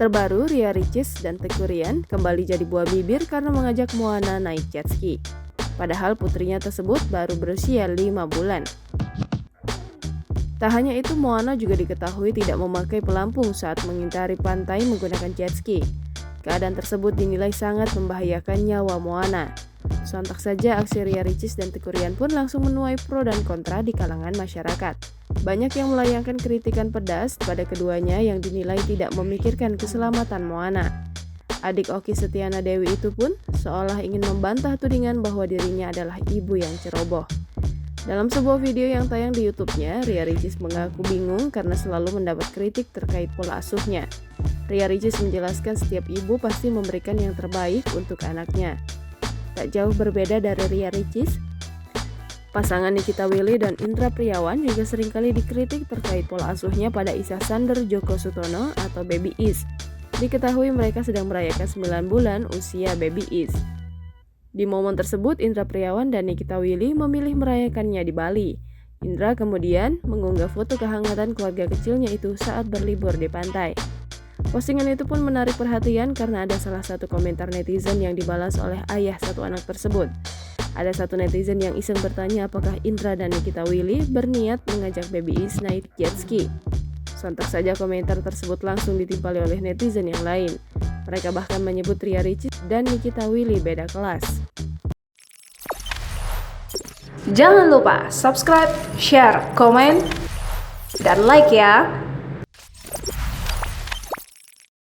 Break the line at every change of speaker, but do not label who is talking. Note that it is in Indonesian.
Terbaru, Ria Ricis dan Teuku Ryan kembali jadi buah bibir karena mengajak Moana naik jet ski. Padahal putrinya tersebut baru berusia 5 bulan. Tak hanya itu, Moana juga diketahui tidak memakai pelampung saat mengintari pantai menggunakan jet ski. Keadaan tersebut dinilai sangat membahayakan nyawa Moana. Sontak saja aksi Ria Ricis dan Teuku Ryan pun langsung menuai pro dan kontra di kalangan masyarakat. Banyak yang melayangkan kritikan pedas pada keduanya yang dinilai tidak memikirkan keselamatan Moana. Adik Okky Setiana Dewi itu pun seolah ingin membantah tudingan bahwa dirinya adalah ibu yang ceroboh. Dalam sebuah video yang tayang di YouTube-nya, Ria Ricis mengaku bingung karena selalu mendapat kritik terkait pola asuhnya. Ria Ricis menjelaskan setiap ibu pasti memberikan yang terbaik untuk anaknya. Tak jauh berbeda dari Ria Ricis, pasangan Nikita Willy dan Indra Priawan juga seringkali dikritik terkait pola asuhnya pada Isah Sander Djoko Sutono atau Baby Is. Diketahui mereka sedang merayakan 9 bulan usia Baby Is. Di momen tersebut, Indra Priawan dan Nikita Willy memilih merayakannya di Bali. Indra kemudian mengunggah foto kehangatan keluarga kecilnya itu saat berlibur di pantai. Postingan itu pun menarik perhatian karena ada salah satu komentar netizen yang dibalas oleh ayah satu anak tersebut. Ada satu netizen yang iseng bertanya apakah Indra dan Nikita Willy berniat mengajak Baby Is naik jet ski. Sontak saja komentar tersebut langsung ditimpali oleh netizen yang lain. Mereka bahkan menyebut Ria Ricis dan Nikita Willy beda kelas.
Jangan lupa subscribe, share, komen, dan like ya!